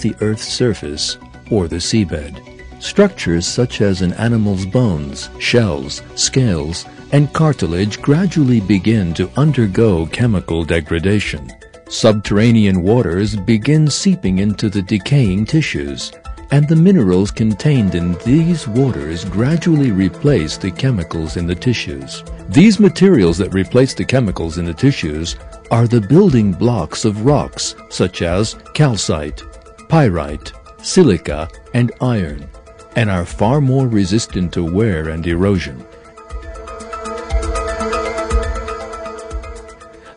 beneath the Earth's surface or the seabed. Structures such as an animal's bones, shells, scales, and cartilage gradually begin to undergo chemical degradation. Subterranean waters begin seeping into the decaying tissues, and the minerals contained in these waters gradually replace the chemicals in the tissues. These materials that replace the chemicals in the tissues are the building blocks of rocks such as calcite, pyrite, silica, and iron, and are far more resistant to wear and erosion.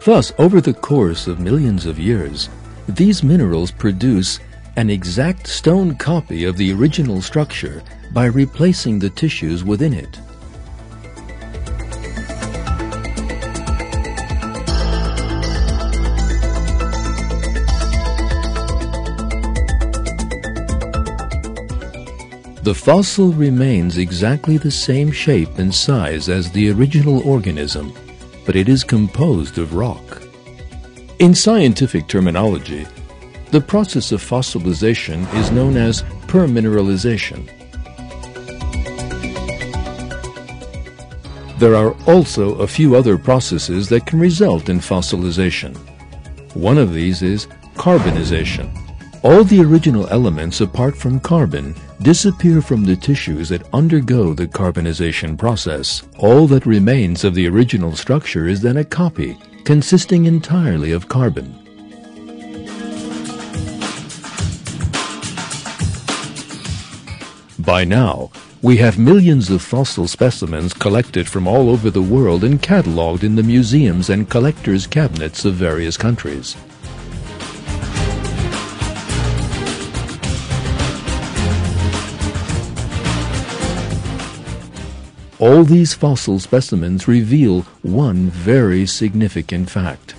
Thus, over the course of millions of years, these minerals produce an exact stone copy of the original structure by replacing the tissues within it. The fossil remains exactly the same shape and size as the original organism, but it is composed of rock. In scientific terminology, the process of fossilization is known as permineralization. There are also a few other processes that can result in fossilization. One of these is carbonization. All the original elements apart from carbon disappear from the tissues that undergo the carbonization process. All that remains of the original structure is then a copy, consisting entirely of carbon. By now, we have millions of fossil specimens collected from all over the world and catalogued in the museums and collectors' cabinets of various countries. All these fossil specimens reveal one very significant fact.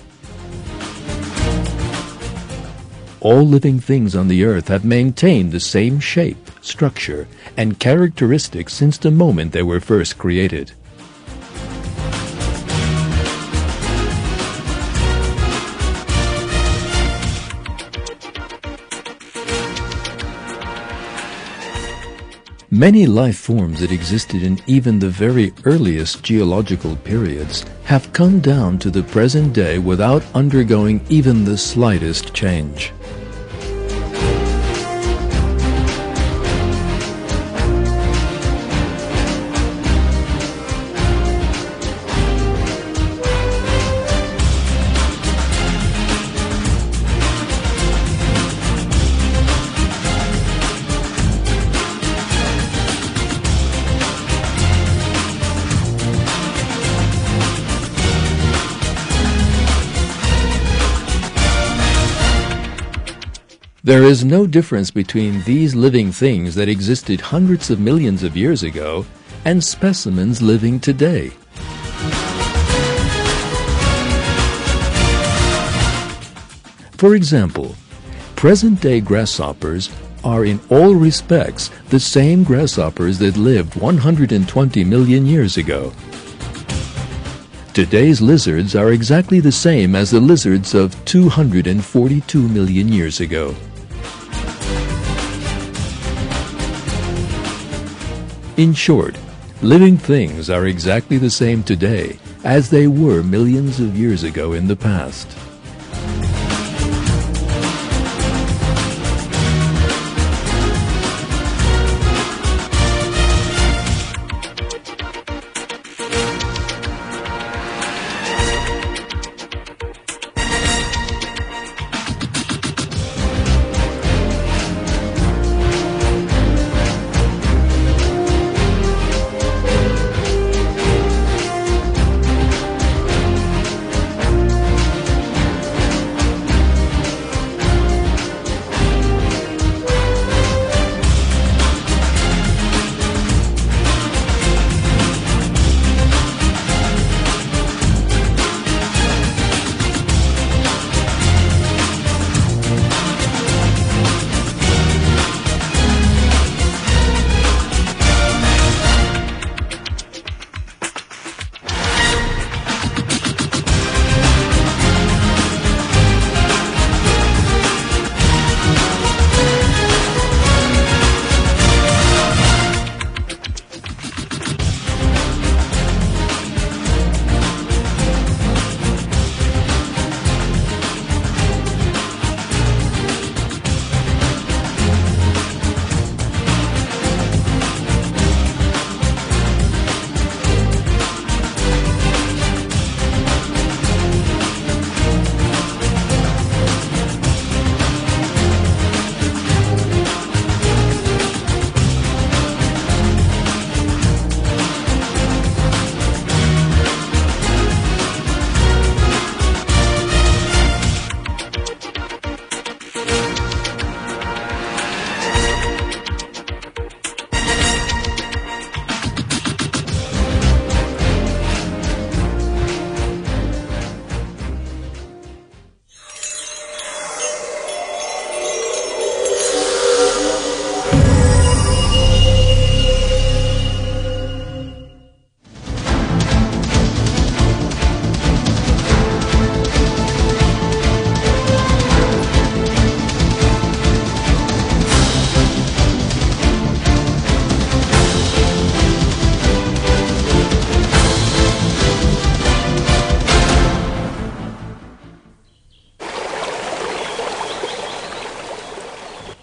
All living things on the earth have maintained the same shape, structure, and characteristics since the moment they were first created. Many life forms that existed in even the very earliest geological periods have come down to the present day without undergoing even the slightest change. There is no difference between these living things that existed hundreds of millions of years ago and specimens living today. For example, present-day grasshoppers are in all respects the same grasshoppers that lived 120 million years ago. Today's lizards are exactly the same as the lizards of 242 million years ago. In short, living things are exactly the same today as they were millions of years ago in the past.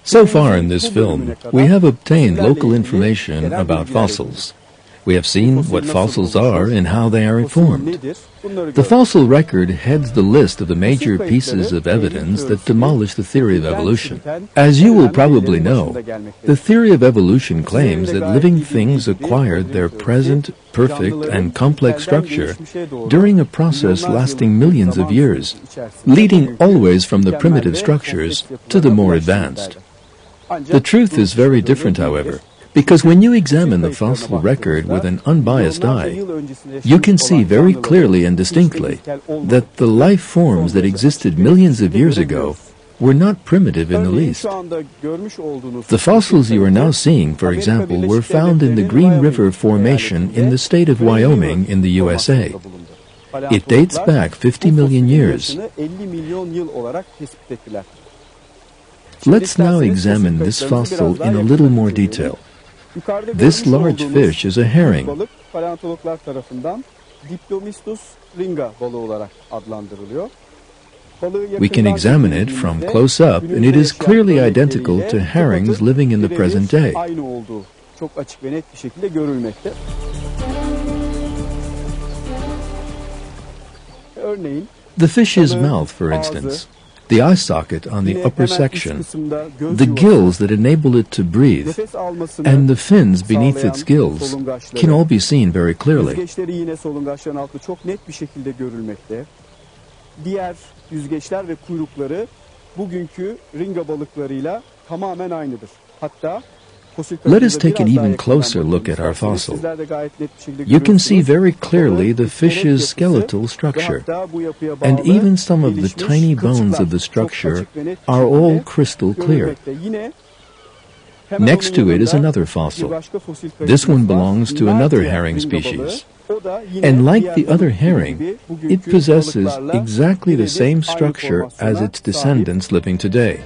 So far in this film, we have obtained local information about fossils. We have seen what fossils are and how they are formed. The fossil record heads the list of the major pieces of evidence that demolish the theory of evolution. As you will probably know, the theory of evolution claims that living things acquired their present, perfect, and complex structure during a process lasting millions of years, leading always from the primitive structures to the more advanced. The truth is very different, however, because when you examine the fossil record with an unbiased eye, you can see very clearly and distinctly that the life forms that existed millions of years ago were not primitive in the least. The fossils you are now seeing, for example, were found in the Green River Formation in the state of Wyoming in the USA. It dates back 50 million years. Let's now examine this fossil in a little more detail. This large fish is a herring. We can examine it from close up, and it is clearly identical to herrings living in the present day. The fish's mouth, for instance, the eye socket on the upper section, the gills that enable it to breathe, and the fins beneath its gills can all be seen very clearly. Diğer yüzgeçler ve kuyrukları bugünkü ringa balıklarıyla tamamen aynıdır. Hatta Let us take an even closer look at our fossil. You can see very clearly the fish's skeletal structure, and even some of the tiny bones of the structure are all crystal clear. Next to it is another fossil. This one belongs to another herring species. And like the other herring, it possesses exactly the same structure as its descendants living today.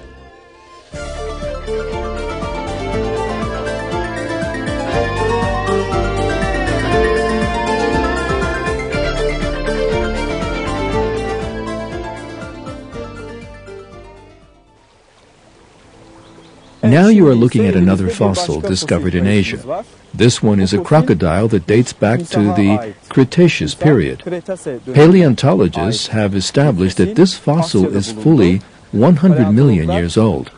Now you are looking at another fossil discovered in Asia. This one is a crocodile that dates back to the Cretaceous period. Paleontologists have established that this fossil is fully 100 million years old.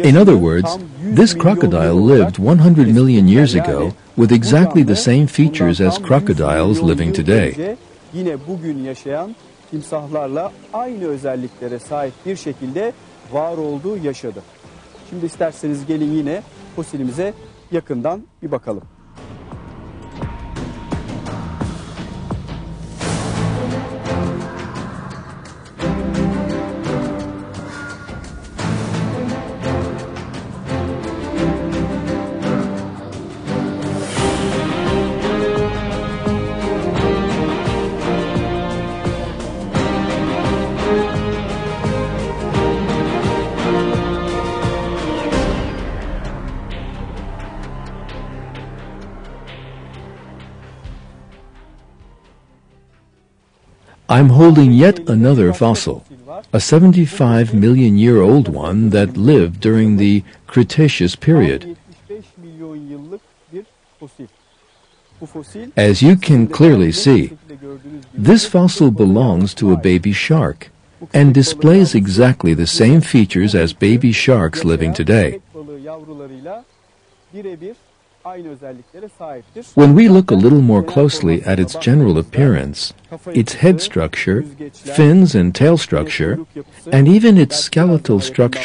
In other words, this crocodile lived 100 million years ago with exactly the same features as crocodiles living today. Yine bugün yaşayan timsahlarla aynı özelliklere sahip bir şekilde var olduğu yaşadı. Şimdi isterseniz gelin yine fosilimize yakından bir bakalım. I'm holding yet another fossil, a 75 million year old one that lived during the Cretaceous period. As you can clearly see, this fossil belongs to a baby shark and displays exactly the same features as baby sharks living today. When we look a little more closely at its general appearance, its head structure, fins and tail structure, and even its skeletal structure